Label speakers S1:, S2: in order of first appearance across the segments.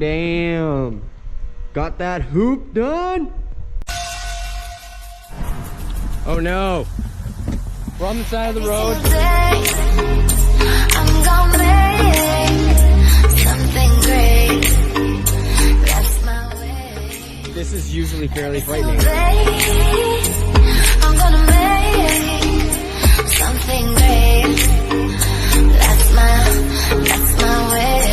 S1: damn. Got that hoop done? Oh no. We're on the side of the road.
S2: I'm gonna make something great. That's my way.
S1: This is usually fairly frightening.
S2: I'm gonna make something great. That's my way.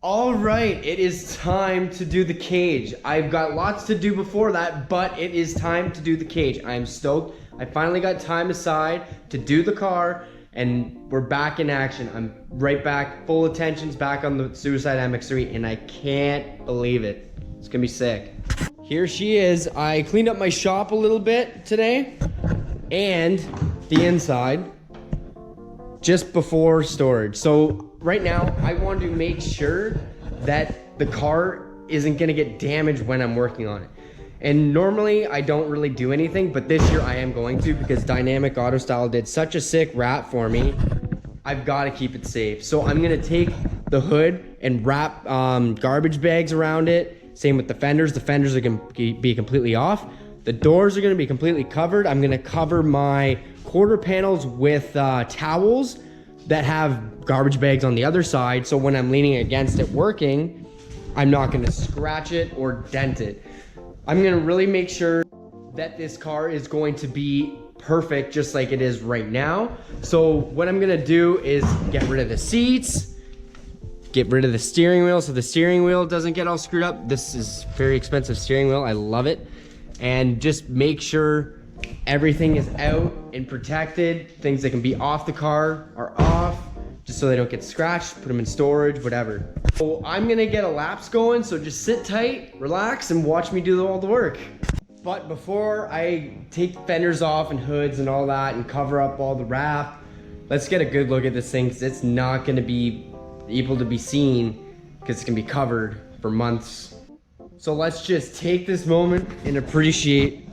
S1: All right, it is time to do the cage. I've got lots to do before that, but it is time to do the cage. I am stoked. I finally got time aside to do the car, and we're back in action. I'm right back, full attention's back on the Suicide MX-3, and I can't believe it. It's gonna be sick. Here she is. I cleaned up my shop a little bit today, and the inside, just before storage. So right now, I want to make sure that the car isn't gonna get damaged when I'm working on it. And normally I don't really do anything, but this year I am going to, because Dynamic Auto Style did such a sick wrap for me. I've gotta keep it safe. So I'm gonna take the hood and wrap garbage bags around it. Same with the fenders. The fenders are gonna be completely off. The doors are gonna be completely covered. I'm gonna cover my quarter panels with towels that have garbage bags on the other side, so when I'm leaning against it working, I'm not gonna scratch it or dent it. I'm gonna really make sure that this car is going to be perfect just like it is right now. So what I'm gonna do is get rid of the seats, get rid of the steering wheel so the steering wheel doesn't get all screwed up. This is very expensive steering wheel, I love it. And just make sure everything is out and protected. Things that can be off the car are off, just so they don't get scratched. Put them in storage, whatever. So I'm gonna get a laps going, so just sit tight, relax, and watch me do all the work. But before I take fenders off and hoods and all that and cover up all the wrap, let's get a good look at this thing, because it's not gonna be able to be seen, because it's gonna be covered for months. So let's just take this moment and appreciate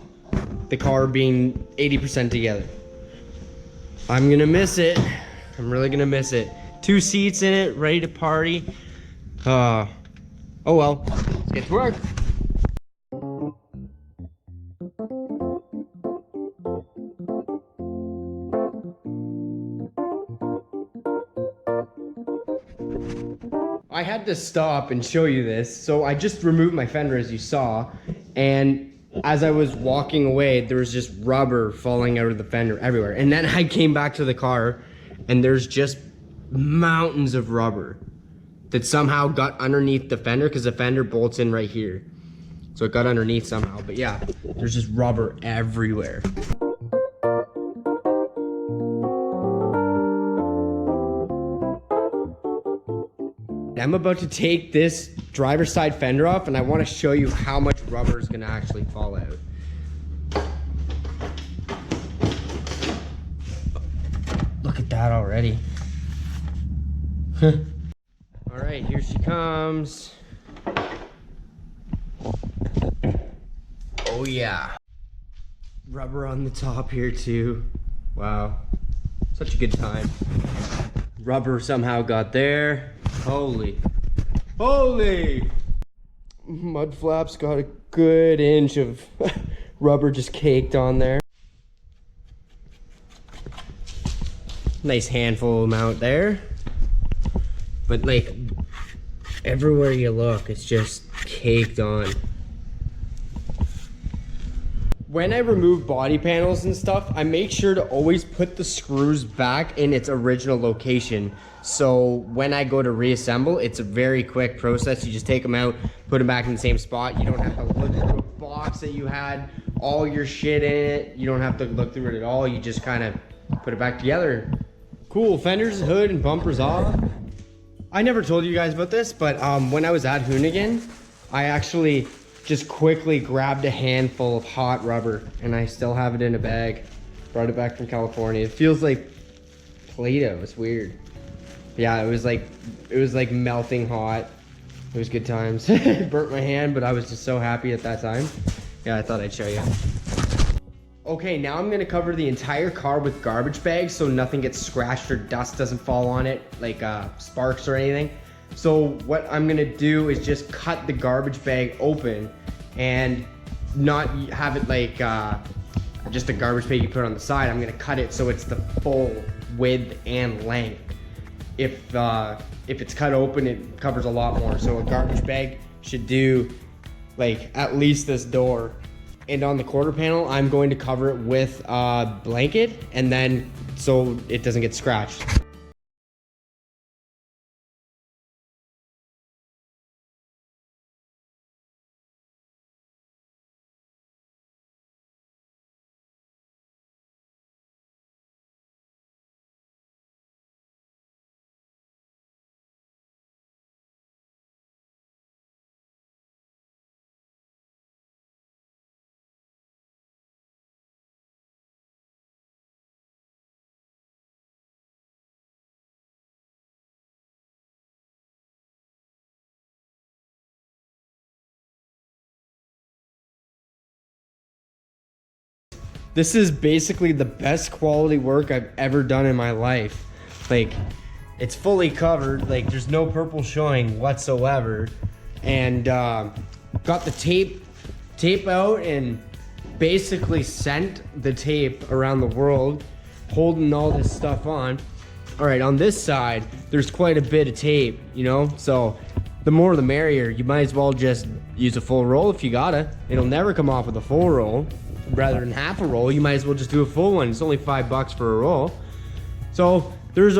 S1: the car being 80% together. I'm gonna miss it. I'm really gonna miss it. 2 seats in it, ready to party. Oh well, let's get to work. I had to stop and show you this. So I just removed my fender, as you saw, and as I was walking away, there was just rubber falling out of the fender everywhere. And then I came back to the car, and there's just mountains of rubber that somehow got underneath the fender, because the fender bolts in right here. So it got underneath somehow, but yeah, there's just rubber everywhere. I'm about to take this driver's side fender off, and I want to show you how much rubber is going to actually fall out. Look at that already. All right, here she comes. Oh yeah. Rubber on the top here too. Wow, such a good time. Rubber somehow got there. Holy. Mud flaps got a good inch of rubber just caked on there. Nice handful amount there. But like, everywhere you look, it's just caked on. When I remove body panels and stuff, I make sure to always put the screws back in its original location. So when I go to reassemble, it's a very quick process. You just take them out, put them back in the same spot. You don't have to look through a box that you had all your shit in it. You don't have to look through it at all. You just kind of put it back together. Cool, fenders, hood, and bumpers off. I never told you guys about this, but when I was at Hoonigan, I actually just quickly grabbed a handful of hot rubber, and I still have it in a bag. Brought it back from California. It feels like Play-Doh. It's weird. Yeah, it was like melting hot. It was good times. It burnt my hand, but I was just so happy at that time. Yeah, I thought I'd show you. Okay, now I'm gonna cover the entire car with garbage bags so nothing gets scratched or dust doesn't fall on it, like sparks or anything. So what I'm gonna do is just cut the garbage bag open and not have it like just a garbage bag you put on the side. I'm gonna cut it so it's the full width and length. If it's cut open, it covers a lot more. So a garbage bag should do like at least this door. And on the quarter panel, I'm going to cover it with a blanket, and then so it doesn't get scratched. This is basically the best quality work I've ever done in my life. Like, it's fully covered, like there's no purple showing whatsoever. And got the tape out and basically sent the tape around the world, holding all this stuff on. All right, on this side, there's quite a bit of tape, you know? So the more the merrier. You might as well just use a full roll if you gotta. It'll never come off with a full roll. Rather than half a roll, you might as well just do a full one. It's only $5 for a roll. So there's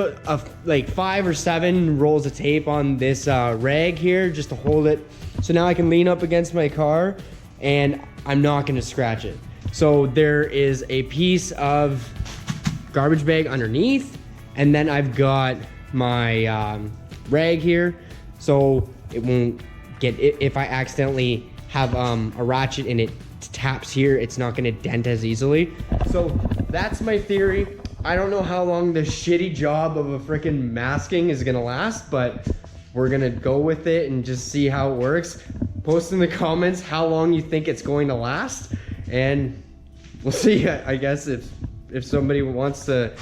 S1: like 5 or 7 rolls of tape on this rag here just to hold it. So now I can lean up against my car and I'm not gonna scratch it. So there is a piece of garbage bag underneath, and then I've got my rag here so it won't get, if I accidentally have a ratchet and it taps here, it's not gonna dent as easily. So that's my theory. I don't know how long this shitty job of a freaking masking is gonna last, but we're gonna go with it and just see how it works. Post in the comments how long you think it's going to last, and we'll see. I guess if somebody wants to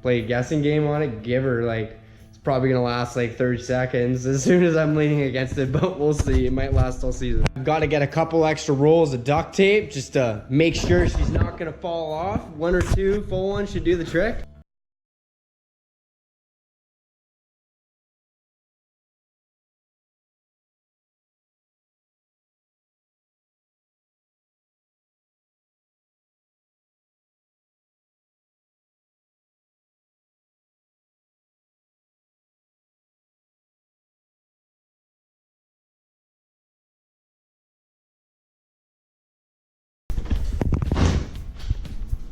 S1: play a guessing game on it, give her like, it's probably gonna last like 30 seconds as soon as I'm leaning against it, but we'll see. It might last all season. I've got to get a couple extra rolls of duct tape just to make sure she's not gonna fall off. 1 or 2 full ones should do the trick.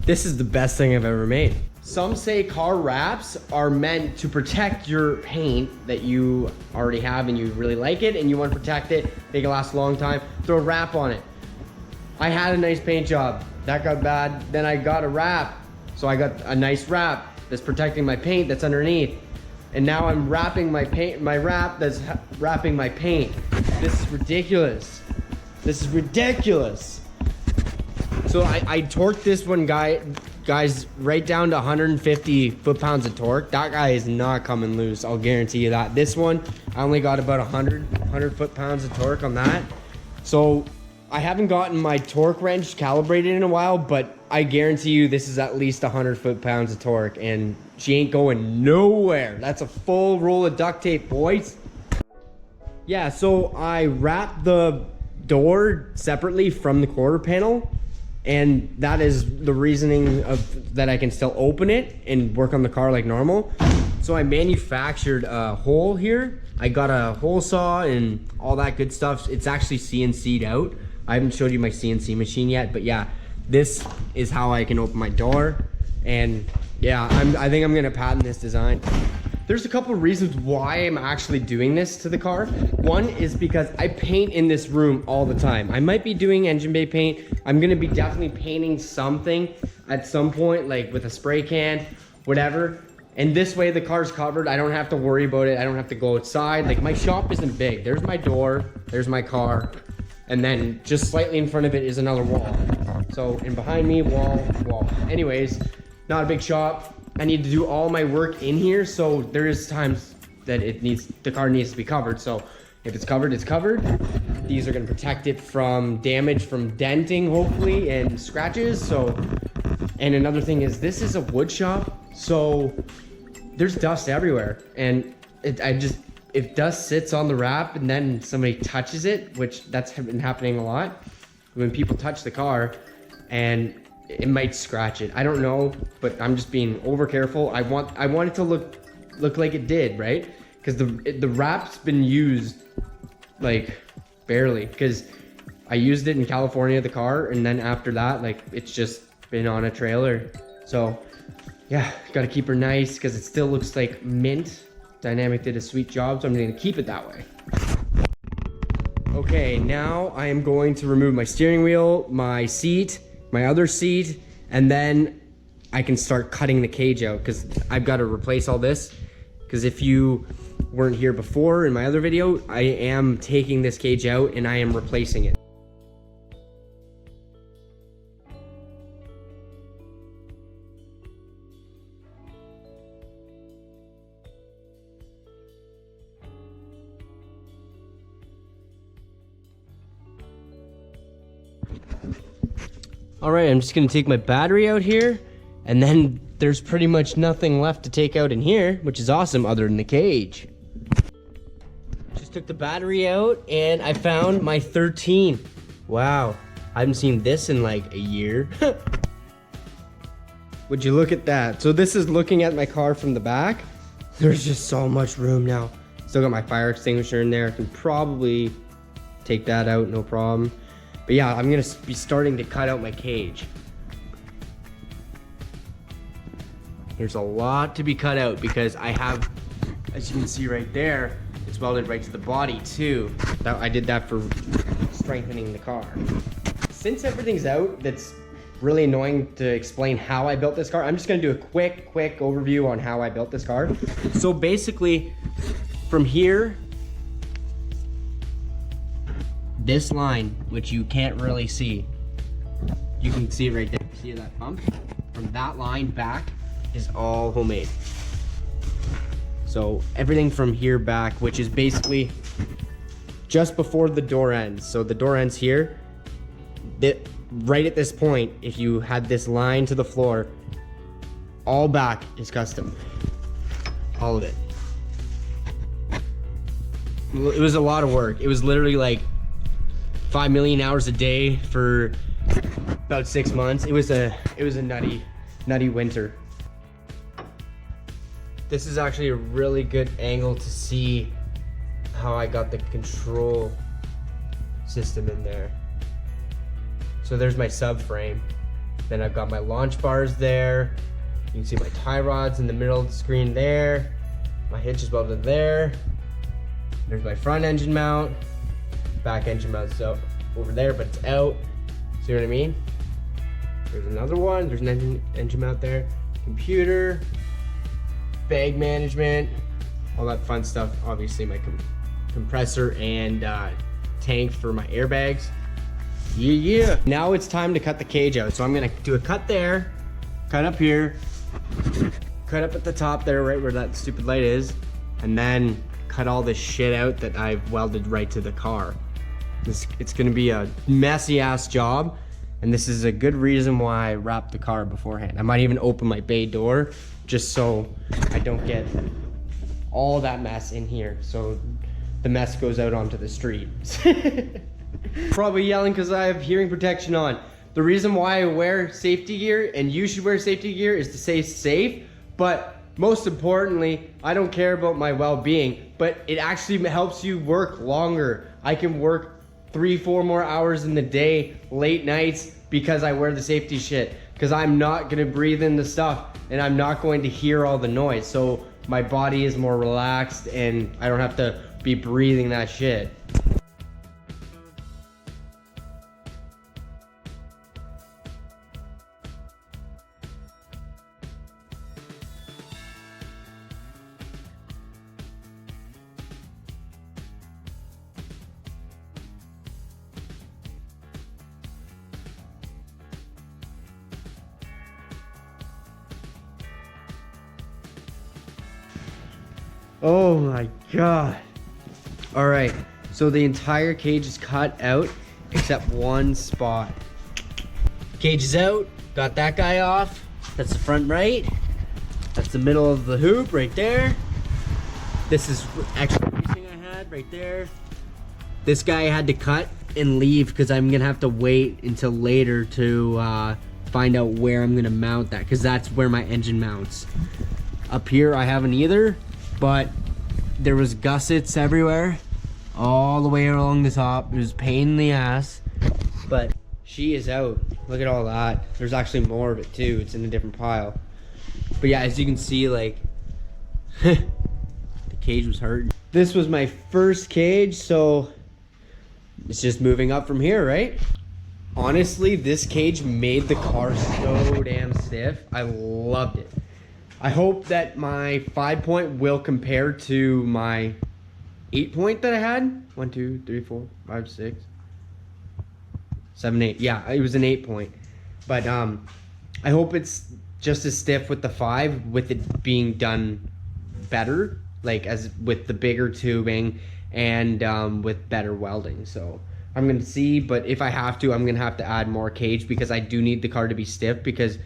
S1: This is the best thing I've ever made. Some say car wraps are meant to protect your paint that you already have and you really like it and you want to protect it, make it last a long time, throw a wrap on it. I had a nice paint job, that got bad, then I got a wrap. So I got a nice wrap that's protecting my paint that's underneath. And now I'm wrapping my paint, my wrap that's wrapping my paint. This is ridiculous. This is ridiculous. So I torqued this one guys, right down to 150 foot-pounds of torque. That guy is not coming loose, I'll guarantee you that. This one, I only got about 100 foot-pounds of torque on that. So I haven't gotten my torque wrench calibrated in a while, but I guarantee you this is at least 100 foot-pounds of torque, and she ain't going nowhere. That's a full roll of duct tape, boys. Yeah, so I wrapped the door separately from the quarter panel, and that is the reasoning of that I can still open it and work on the car like normal. So I manufactured a hole here. I got a hole saw and all that good stuff. It's actually CNC'd out. I haven't showed you my CNC machine yet, but yeah, this is how I can open my door. And yeah, I think I'm gonna patent this design. There's a couple of reasons why I'm actually doing this to the car. One is because I paint in this room all the time. I might be doing engine bay paint. I'm gonna be definitely painting something at some point, like with a spray can, whatever. And this way the car's covered. I don't have to worry about it. I don't have to go outside. Like my shop isn't big. There's my door, there's my car, and then just slightly in front of it is another wall. So, and behind me, wall. Anyways, not a big shop. I need to do all my work in here, so there is times that the car needs to be covered. So if it's covered, it's covered. These are gonna protect it from damage, from denting, hopefully, and scratches. So, and another thing is this is a wood shop, so there's dust everywhere. And if dust sits on the wrap and then somebody touches it, which that's been happening a lot, when people touch the car and it might scratch it. I don't know, but I'm just being over careful. I want it to look like it did, right? Because the wrap's been used like barely, because I used it in California, the car, and then after that, like it's just been on a trailer. So yeah, gotta keep her nice because it still looks like mint. Dynamic did a sweet job, so I'm gonna keep it that way. Okay, now I am going to remove my steering wheel, my seat, my other seat, and then I can start cutting the cage out because I've got to replace all this. Because if you weren't here before in my other video, I am taking this cage out and I am replacing it. All right, I'm just gonna take my battery out here, and then there's pretty much nothing left to take out in here, which is awesome other than the cage. Just took the battery out and I found my 13. Wow, I haven't seen this in like a year. Would you look at that? So this is looking at my car from the back. There's just so much room now. Still got my fire extinguisher in there. I can probably take that out, no problem. But yeah, I'm gonna be starting to cut out my cage. There's a lot to be cut out because I have, as you can see right there, it's welded right to the body too. I did that for strengthening the car. Since everything's out, that's really annoying to explain how I built this car. I'm just gonna do a quick overview on how I built this car. So basically, from here, this line, which you can't really see, you can see it right there. See that bump? From that line back is all homemade. So everything from here back, which is basically just before the door ends. So the door ends here. Right at this point, if you had this line to the floor, all back is custom. All of it. It was a lot of work. It was literally like 5 million hours a day for about 6 months. It was a nutty winter. This is actually a really good angle to see how I got the control system in there. So there's my subframe. Then I've got my launch bars there. You can see my tie rods in the middle of the screen there. My hitch is welded there. There's my front engine mount. Back engine mount's out over there, but it's out. See what I mean? There's another one. There's an engine mount there. Computer, bag management, all that fun stuff. Obviously my compressor and tank for my airbags. Yeah. Now it's time to cut the cage out. So I'm gonna do a cut there, cut up here, cut up at the top there, right where that stupid light is, and then cut all this shit out that I've welded right to the car. It's gonna be a messy ass job, and this is a good reason why I wrapped the car beforehand. I might even open my bay door just so I don't get all that mess in here, so the mess goes out onto the street. Probably yelling because I have hearing protection on. The reason why I wear safety gear, and you should wear safety gear, is to stay safe, but most importantly, I don't care about my well-being, but it actually helps you work longer. I can work 3-4 more hours in the day, late nights, because I wear the safety shit. Because I'm not gonna breathe in the stuff, and I'm not going to hear all the noise. So my body is more relaxed, and I don't have to be breathing that shit. Oh my god. All right, so the entire cage is cut out except one spot. Cage is out, got that guy off. That's the front right. That's the middle of the hoop right there. This is extra piecing I had right there. This guy I had to cut and leave because I'm gonna have to wait until later to find out where I'm gonna mount that, because that's where my engine mounts. Up here I haven't either, but there was gussets everywhere, all the way along the top. It was a pain in the ass, but she is out. Look at all that. There's actually more of it too. It's in a different pile. But yeah, as you can see, like, the cage was hurting. This was my first cage, so it's just moving up from here, right? Honestly, this cage made the car so damn stiff. I loved it. I hope that my 5-point will compare to my 8-point that I had. 1, 2, 3, 4, 5, 6, 7, 8. Yeah, it was an 8-point. But I hope it's just as stiff with the 5, with it being done better, like as with the bigger tubing and with better welding. So I'm gonna see, but if I have to, I'm gonna have to add more cage because I do need the car to be stiff, because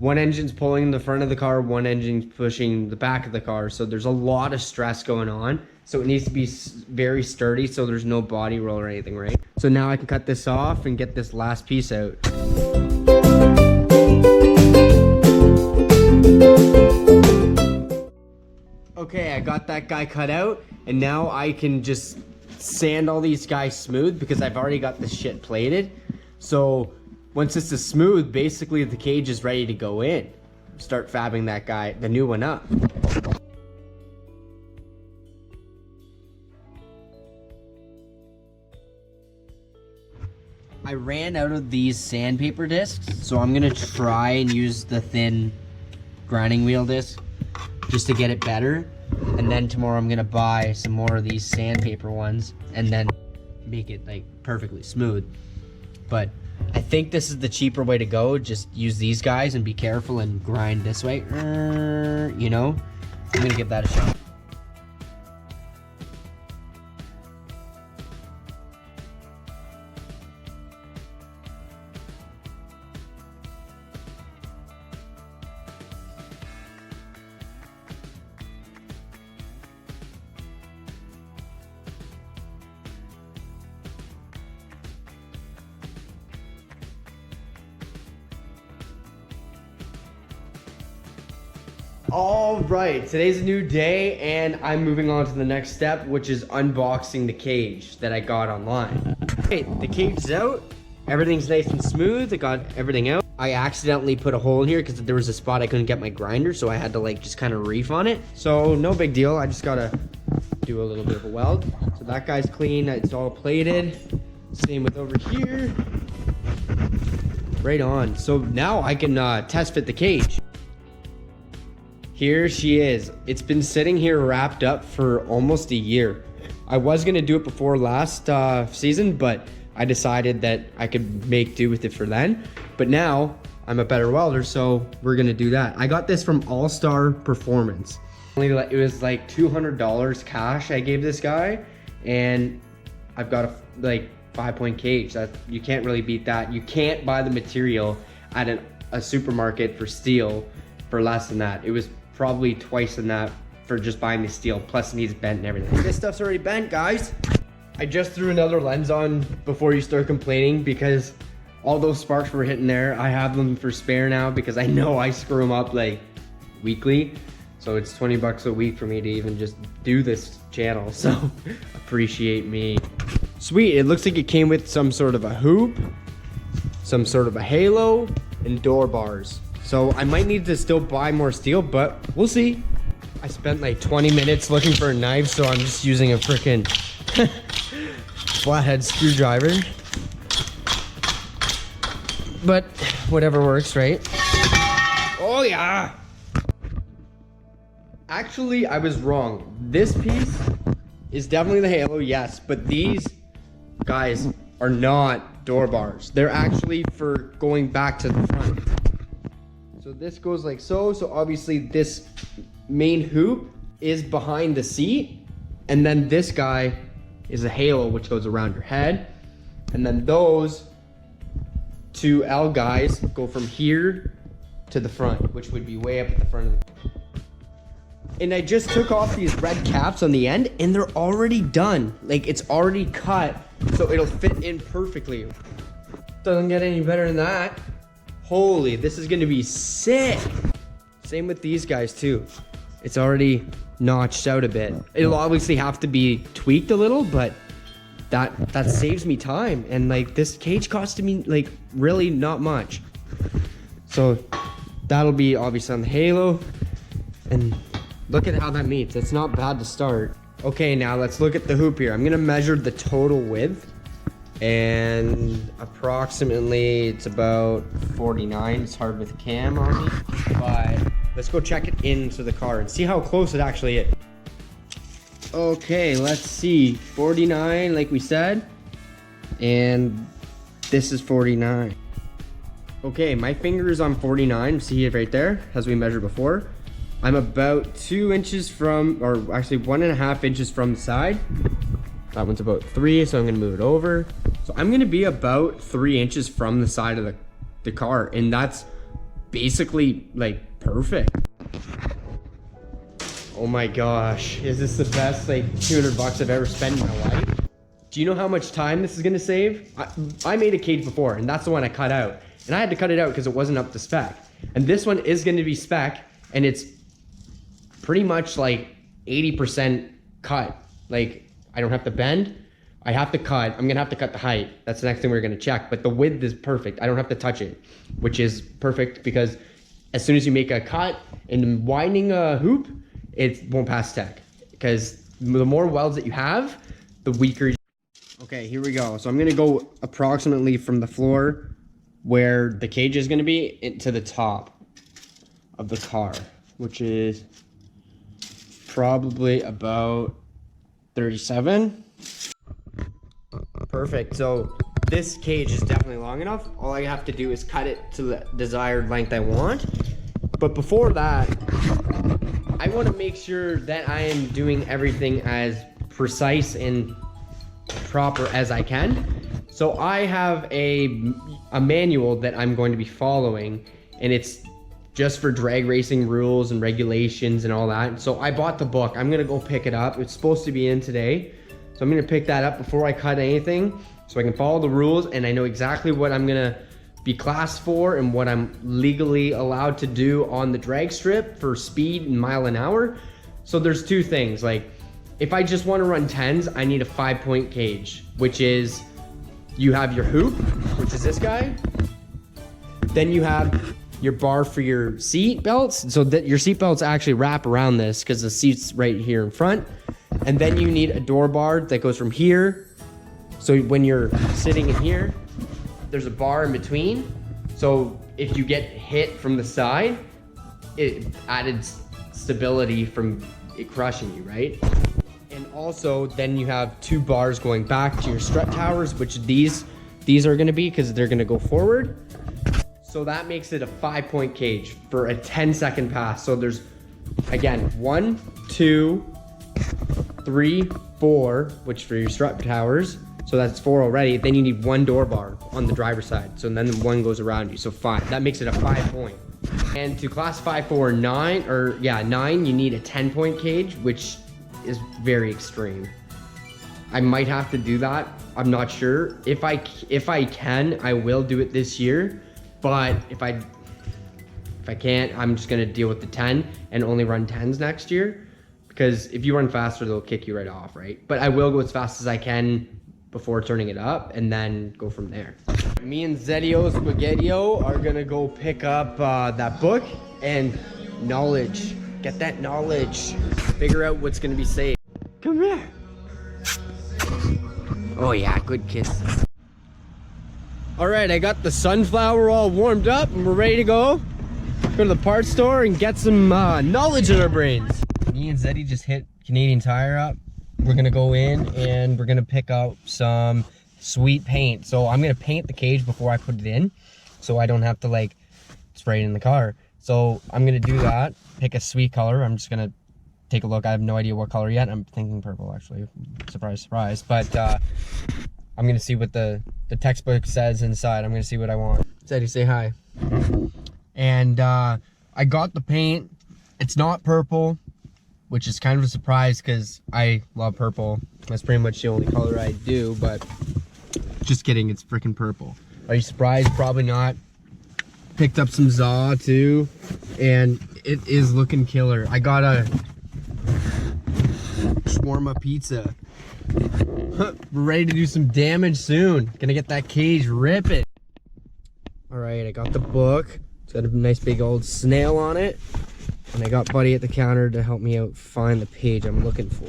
S1: one engine's pulling the front of the car, one engine's pushing the back of the car, so there's a lot of stress going on. So it needs to be very sturdy so there's no body roll or anything, right? So now I can cut this off and get this last piece out. Okay, I got that guy cut out, and now I can just sand all these guys smooth because I've already got this shit plated. So once this is smooth, basically the cage is ready to go in. Start fabbing that guy, the new one, up. I ran out of these sandpaper discs, so I'm gonna try and use the thin grinding wheel disc just to get it better. And then tomorrow I'm gonna buy some more of these sandpaper ones and then make it like perfectly smooth. But I think this is the cheaper way to go. Just use these guys and be careful and grind this way. You know, I'm gonna give that a shot. All right, today's a new day and I'm moving on to the next step, which is unboxing the cage that I got online. Okay, the cage is out. Everything's nice and smooth. I got everything out. I accidentally put a hole in here because there was a spot I couldn't get my grinder, so I had to like just kind of reef on it. So no big deal. I just gotta do a little bit of a weld. So that guy's clean. It's all plated. Same with over here. Right on. So now I can test fit the cage. Here she is. It's been sitting here wrapped up for almost a year. I was gonna do it before last season, but I decided that I could make do with it for then. But now I'm a better welder, so we're gonna do that. I got this from All-Star Performance. It was like $200 cash I gave this guy, and I've got a like 5-point cage. That you can't really beat that. You can't buy the material at a supermarket for steel for less than that. It was probably twice than that for just buying the steel, plus it needs bent and everything. This stuff's already bent, guys. I just threw another lens on before you start complaining because all those sparks were hitting there. I have them for spare now because I know I screw them up like weekly. So it's 20 bucks a week for me to even just do this channel. So appreciate me. Sweet, it looks like it came with some sort of a hoop, some sort of a halo, and door bars. So I might need to still buy more steel, but we'll see. I spent like 20 minutes looking for a knife, so I'm just using a freaking flathead screwdriver. But whatever works, right? Oh yeah! Actually, I was wrong. This piece is definitely the halo, yes, but these guys are not door bars. They're actually for going back to the front. So this goes like so. So obviously this main hoop is behind the seat, and then this guy is a halo which goes around your head, and then those two L guys go from here to the front, which would be way up at the front of the... And I just took off these red caps on the end, and they're already done. Like, it's already cut, so it'll fit in perfectly. Doesn't get any better than that. Holy, this is gonna be sick. Same with these guys too. It's already notched out a bit. It'll obviously have to be tweaked a little, but that saves me time. And like, this cage costed me like really not much. So that'll be obviously on the halo. And look at how that meets. It's not bad to start. Okay, now let's look at the hoop here. I'm gonna measure the total width, and approximately it's about 49. It's hard with cam on me, but let's go check it into the car and see how close it actually is. Okay, let's see. 49, like we said, and this is 49. Okay, my finger is on 49. See it right there, as we measured before. I'm about 2 inches from, or actually 1.5 inches from the side. That one's about 3, so I'm gonna move it over. So I'm gonna be about 3 inches from the side of the car, and that's basically like perfect. Oh my gosh, is this the best like $200 I've ever spent in my life? Do you know how much time this is gonna save? I made a cage before, and that's the one I cut out. And I had to cut it out because it wasn't up to spec. And this one is gonna be spec, and it's pretty much like 80% cut. Like, I don't have to bend, I have to cut. I'm gonna have to cut the height. That's the next thing we're gonna check, but the width is perfect. I don't have to touch it, which is perfect because as soon as you make a cut and widening a hoop, it won't pass tech, because the more welds that you have, the weaker. Okay, here we go. So I'm gonna go approximately from the floor where the cage is gonna be into the top of the car, which is probably about 37. Perfect. So this cage is definitely long enough. All I have to do is cut it to the desired length I want. But before that, I want to make sure that I am doing everything as precise and proper as I can. So I have a manual that I'm going to be following, and it's just for drag racing rules and regulations and all that. So I bought the book. I'm gonna go pick it up. It's supposed to be in today. So I'm gonna pick that up before I cut anything, so I can follow the rules and I know exactly what I'm gonna be classed for and what I'm legally allowed to do on the drag strip for speed and mile an hour. So there's two things. Like, if I just wanna run 10s, I need a 5-point cage, which is, you have your hoop, which is this guy. Then you have your bar for your seat belts, so that your seat belts actually wrap around this because the seat's right here in front. And then you need a door bar that goes from here. So when you're sitting in here, there's a bar in between. So if you get hit from the side, it added stability from it crushing you, right? And also then you have 2 bars going back to your strut towers, which these are gonna be, because they're gonna go forward. So that makes it a 5-point cage for a 10-second pass. So there's, again, 1, 2, 3, 4, which for your strut towers. So that's 4 already. Then you need 1 door bar on the driver's side. So then 1 goes around you, so 5. That makes it a 5-point. And to classify for 9, you need a 10-point cage, which is very extreme. I might have to do that. I'm not sure. If I can, I will do it this year. But if I can't, I'm just gonna deal with the 10 and only run 10s next year, because if you run faster, they'll kick you right off, right? But I will go as fast as I can before turning it up and then go from there. Me and Zedio Spaghettio are gonna go pick up that book and knowledge. Get that knowledge. Figure out what's gonna be safe. Come here. Oh yeah, good kiss. All right, I got the sunflower all warmed up and we're ready to go to the parts store and get some knowledge in our brains. Me and Zeddy just hit Canadian Tire up. We're gonna go in and we're gonna pick out some sweet paint. So I'm gonna paint the cage before I put it in, so I don't have to like spray it in the car. So I'm gonna do that, pick a sweet color. I'm just gonna take a look. I have no idea what color yet. I'm thinking purple, actually. Surprise, surprise. But I'm gonna see what the textbook says inside. I'm gonna see what I want. Said say hi. And I got the paint. It's not purple, which is kind of a surprise because I love purple. That's pretty much the only color I do, but just kidding, it's freaking purple. Are you surprised? Probably not. Picked up some Zaw too, and it is looking killer. I got a shawarma pizza. We're ready to do some damage soon. Gonna get that cage ripping. All right, I got the book. It's got a nice big old snail on it. And I got Buddy at the counter to help me out find the page I'm looking for.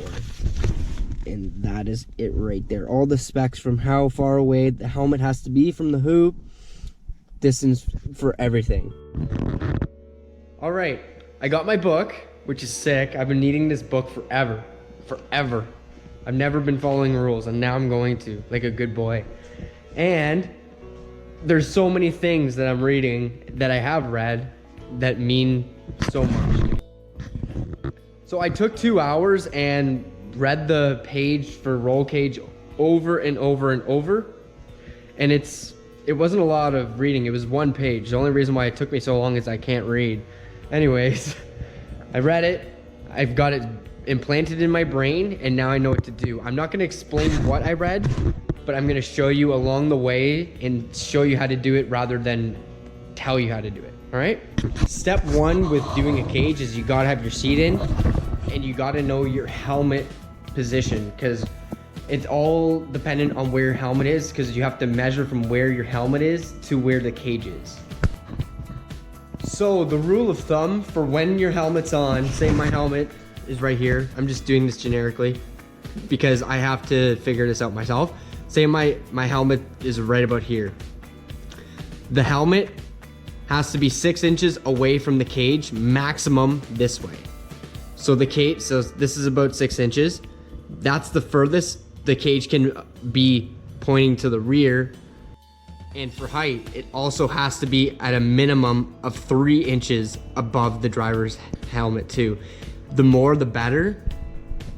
S1: And that is it right there. All the specs from how far away the helmet has to be from the hoop, distance for everything. All right, I got my book, which is sick. I've been needing this book forever. I've never been following rules, and now I'm going to, like a good boy. And there's so many things that I'm reading that I have read that mean so much. So I took 2 hours and read the page for roll cage over and over and over, and it wasn't a lot of reading. It was one page. The only reason why it took me so long is I can't read. Anyways, I read it. I've got it implanted in my brain, and now I know what to do. I'm not going to explain what I read, but I'm going to show you along the way and show you how to do it rather than tell you how to do it. All right? Step one with doing a cage is you got to have your seat in, and you got to know your helmet position, because it's all dependent on where your helmet is, because you have to measure from where your helmet is to where the cage is. So the rule of thumb for when your helmet's on, say my helmet is right here. I'm just doing this generically because I have to figure this out myself. Say my helmet is right about here. The helmet has to be 6 inches away from the cage, maximum this way. So the cage, so this is about 6 inches. That's the furthest the cage can be pointing to the rear. And for height, it also has to be at a minimum of 3 inches above the driver's helmet too. The more, the better.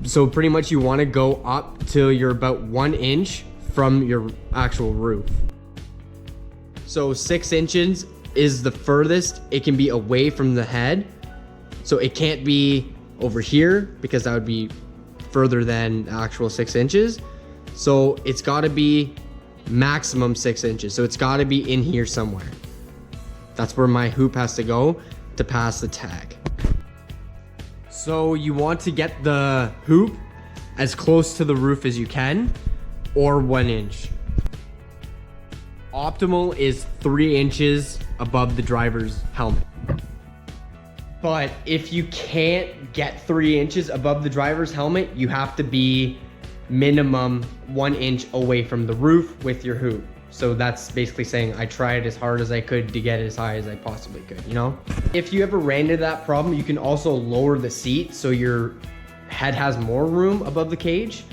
S1: So pretty much you want to go up till you're about 1 inch from your actual roof. So 6 inches is the furthest it can be away from the head. So it can't be over here because that would be further than the actual 6 inches. So it's got to be maximum 6 inches. So it's got to be in here somewhere. That's where my hoop has to go to pass the tag. So you want to get the hoop as close to the roof as you can, or 1 inch. Optimal is 3 inches above the driver's helmet. But if you can't get 3 inches above the driver's helmet, you have to be minimum 1 inch away from the roof with your hoop. So that's basically saying I tried as hard as I could to get as high as I possibly could, you know? If you ever ran into that problem, you can also lower the seat so your head has more room above the cage.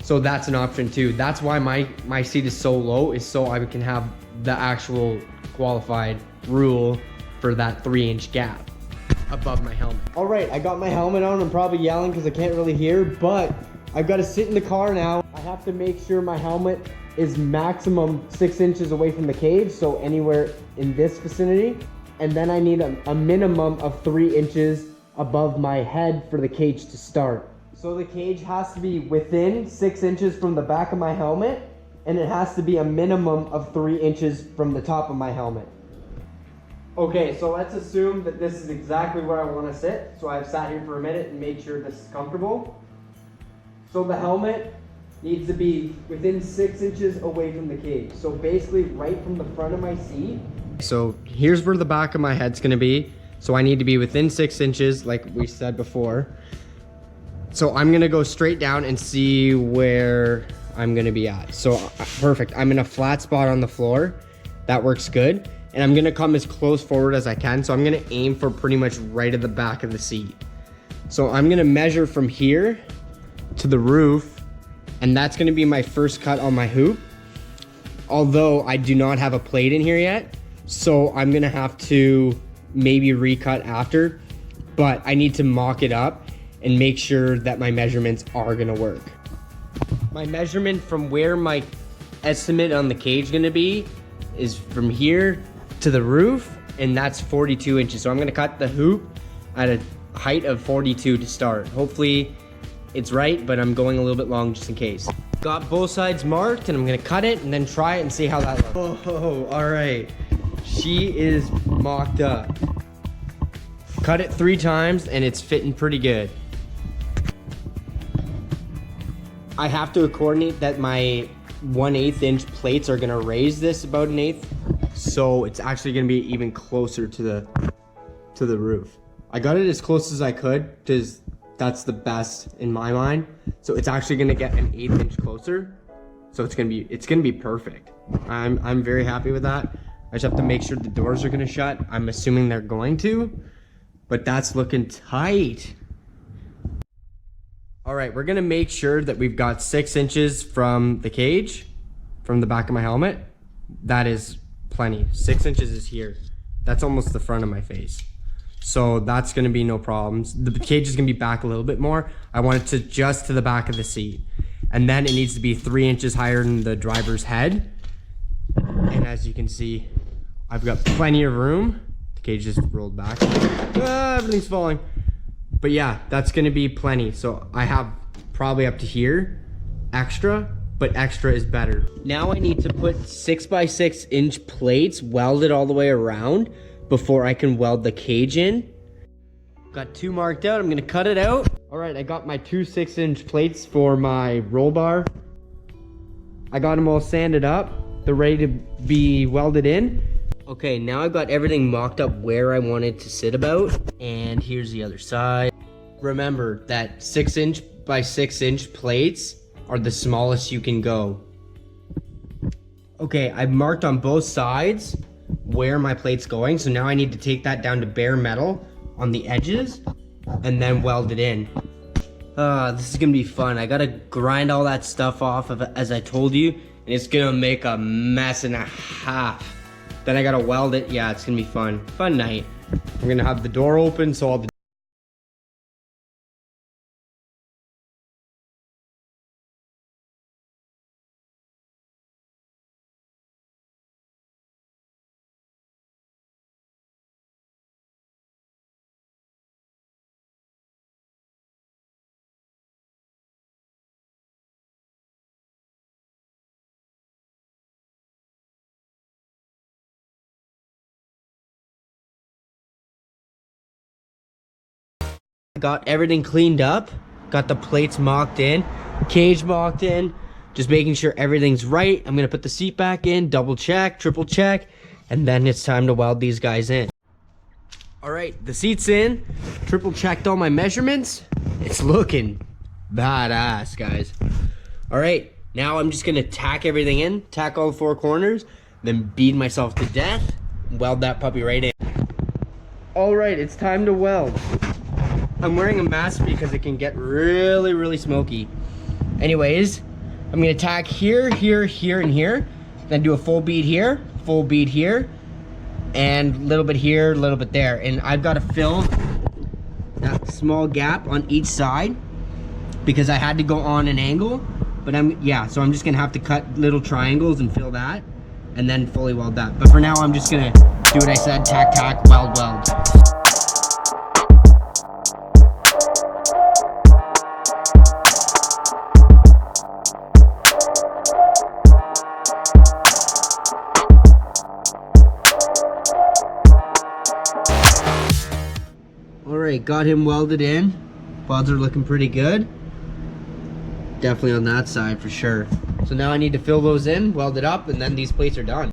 S1: So that's an option too. That's why my seat is so low, is so I can have the actual qualified rule for that 3 inch gap above my helmet. All right, I got my helmet on. I'm probably yelling because I can't really hear, but I've got to sit in the car now. I have to make sure my helmet is maximum 6 inches away from the cage, so anywhere in this vicinity. And then I need a minimum of 3 inches above my head for the cage to start. So the cage has to be within 6 inches from the back of my helmet, and it has to be a minimum of 3 inches from the top of my helmet. Okay, so let's assume that this is exactly where I want to sit. So I've sat here for a minute and made sure this is comfortable. So the helmet needs to be within 6 inches away from the cage. So basically right from the front of my seat. So here's where the back of my head's gonna be. So I need to be within 6 inches, like we said before. So I'm gonna go straight down and see where I'm gonna be at. So perfect, I'm in a flat spot on the floor. That works good. And I'm gonna come as close forward as I can. So I'm gonna aim for pretty much right at the back of the seat. So I'm gonna measure from here to the roof, and that's gonna be my first cut on my hoop. Although I do not have a plate in here yet, so I'm gonna have to maybe recut after, but I need to mock it up and make sure that my measurements are gonna work. My measurement from where my estimate on the cage gonna be is from here to the roof, and that's 42 inches. So I'm gonna cut the hoop at a height of 42 to start. Hopefully it's right, but I'm going a little bit long just in case. Got both sides marked, and I'm gonna cut it and then try it and see how that looks. Oh, all right. She is mocked up. Cut it 3 times and it's fitting pretty good. I have to coordinate that my 1/8 inch plates are gonna raise this about 1/8, so it's actually gonna be even closer to the roof. I got it as close as I could because that's the best in my mind. So it's actually gonna get an 1/8 inch closer. So it's gonna be perfect. I'm very happy with that. I just have to make sure the doors are gonna shut. I'm assuming they're going to, but that's looking tight. All right, we're gonna make sure that we've got 6 inches from the cage, from the back of my helmet. That is plenty. 6 inches is here. That's almost the front of my face. So that's gonna be no problems. The cage is gonna be back a little bit more. I want it to just to the back of the seat. And then it needs to be 3 inches higher than the driver's head. And as you can see, I've got plenty of room. The cage just rolled back. Ah, everything's falling. But yeah, that's gonna be plenty. So I have probably up to here extra, but extra is better. Now I need to put 6x6 inch plates welded all the way around before I can weld the cage in. Got 2 marked out, I'm gonna cut it out. All right, I got my 2 6-inch plates for my roll bar. I got them all sanded up. They're ready to be welded in. Okay, now I've got everything mocked up where I want it to sit about. And here's the other side. Remember that 6-inch by 6-inch plates are the smallest you can go. Okay, I've marked on both sides where my plate's going. So now I need to take that down to bare metal on the edges and then weld it in. This is gonna be fun. I gotta grind all that stuff off as I told you, and it's gonna make a mess and a half. Then I gotta weld it. Yeah, it's gonna be fun. Fun night. I'm gonna have the door open so all the got everything cleaned up, got the plates mocked in, cage mocked in, just making sure everything's right. I'm gonna put the seat back in, double check, triple check, and then it's time to weld these guys in. All right, the seat's in, triple checked all my measurements. It's looking badass, guys. All right, now I'm just gonna tack everything in, tack all 4 corners, then beat myself to death, weld that puppy right in. All right, it's time to weld. I'm wearing a mask because it can get really, really smoky. Anyways, I'm gonna tack here, here, here, and here. Then do a full bead here, and a little bit here, a little bit there. And I've gotta fill that small gap on each side because I had to go on an angle. But so I'm just gonna have to cut little triangles and fill that, and then fully weld that. But for now, I'm just gonna do what I said, tack, tack, weld, weld. Alright, got him welded in. Welds are looking pretty good. Definitely on that side for sure. So now I need to fill those in, weld it up, and then these plates are done.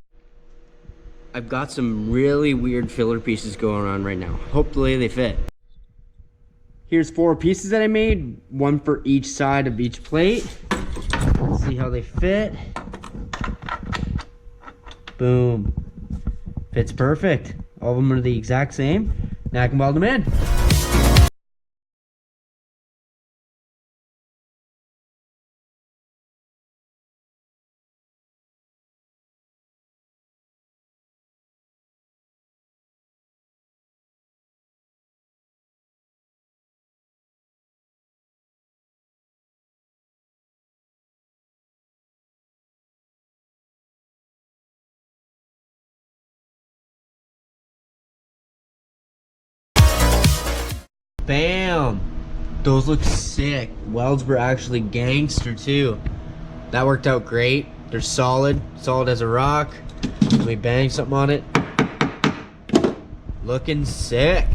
S1: I've got some really weird filler pieces going on right now. Hopefully they fit. Here's 4 pieces that I made, 1 for each side of each plate. Let's see how they fit. Boom. Fits perfect. All of them are the exact same. Now I can weld them in. Bam! Those look sick. Welds were actually gangster too. That worked out great. They're solid as a rock. Let me bang something on it. Looking sick.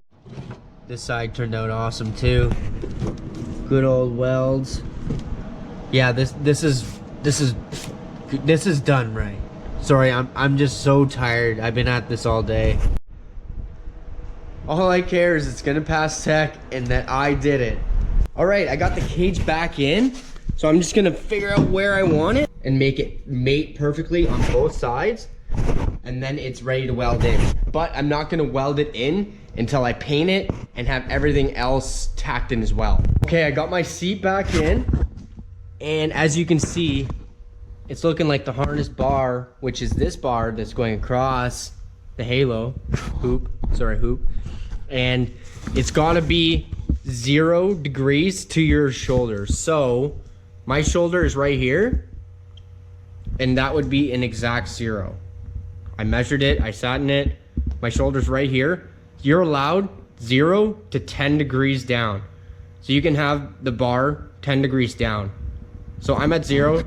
S1: This side turned out awesome too. Good old welds. Yeah, this is done right. Sorry, I'm just so tired. I've been at this all day. All I care is it's gonna pass tech and that I did it. All right, I got the cage back in, so I'm just gonna figure out where I want it and make it mate perfectly on both sides, and then it's ready to weld in. But I'm not gonna weld it in until I paint it and have everything else tacked in as well. Okay, I got my seat back in, and as you can see, it's looking like the harness bar, which is this bar that's going across the halo hoop, and it's gotta be 0 degrees to your shoulder. So my shoulder is right here, and that would be an exact 0. I measured it, I sat in it, my shoulder's right here. You're allowed 0 to 10 degrees down. So you can have the bar 10 degrees down. So I'm at 0.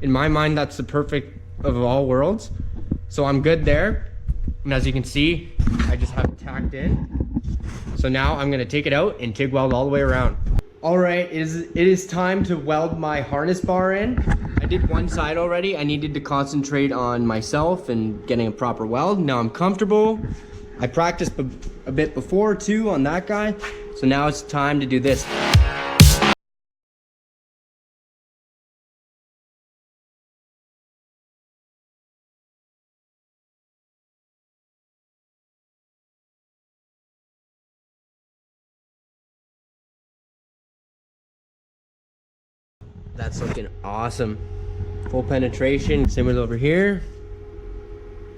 S1: In my mind, that's the perfect of all worlds. So I'm good there. And as you can see, I just have it tacked in. So now I'm gonna take it out and TIG weld all the way around. All right, it is time to weld my harness bar in. I did one side already. I needed to concentrate on myself and getting a proper weld. Now I'm comfortable. I practiced a bit before too on that guy. So now it's time to do this. That's looking awesome. Full penetration. Same with over here.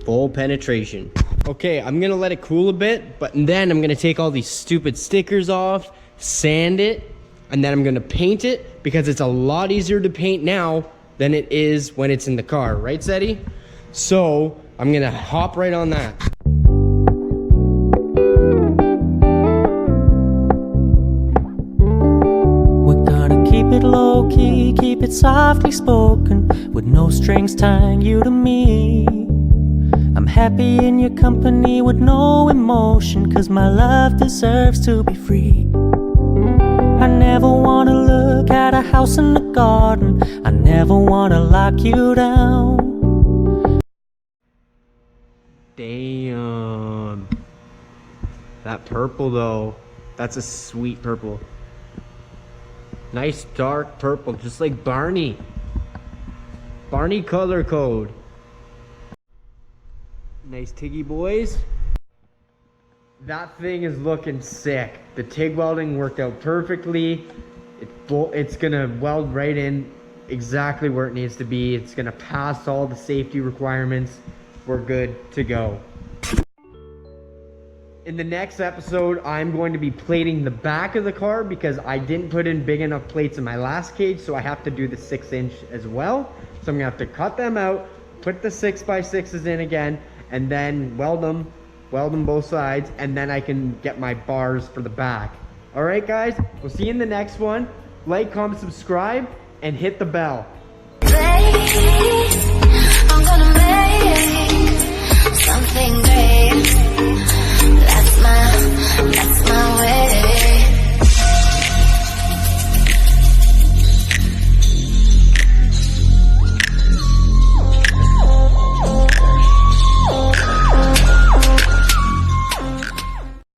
S1: Full penetration. Okay, I'm gonna let it cool a bit, but then I'm gonna take all these stupid stickers off, sand it, and then I'm gonna paint it, because it's a lot easier to paint now than it is when it's in the car, right, Seti? So I'm gonna hop right on that.
S3: Low key, keep it softly spoken, with no strings tying you to me. I'm happy in your company with no emotion, 'cause my love deserves to be free. I never wanna look at a house in the garden, I never wanna lock you down.
S1: Damn. That purple though, that's a sweet purple. Nice dark purple, just like Barney. Barney color code. Nice TIGgy boys. That thing is looking sick. The TIG welding worked out perfectly. It's gonna weld right in exactly where it needs to be. It's gonna pass all the safety requirements. We're good to go. In the next episode, I'm going to be plating the back of the car because I didn't put in big enough plates in my last cage, so I have to do the 6-inch as well. So I'm gonna have to cut them out, put the 6x6s in again, and then weld them both sides, and then I can get my bars for the back. All right, guys, we'll see you in the next one. Like, comment, subscribe, and hit the bell.
S2: I'm gonna make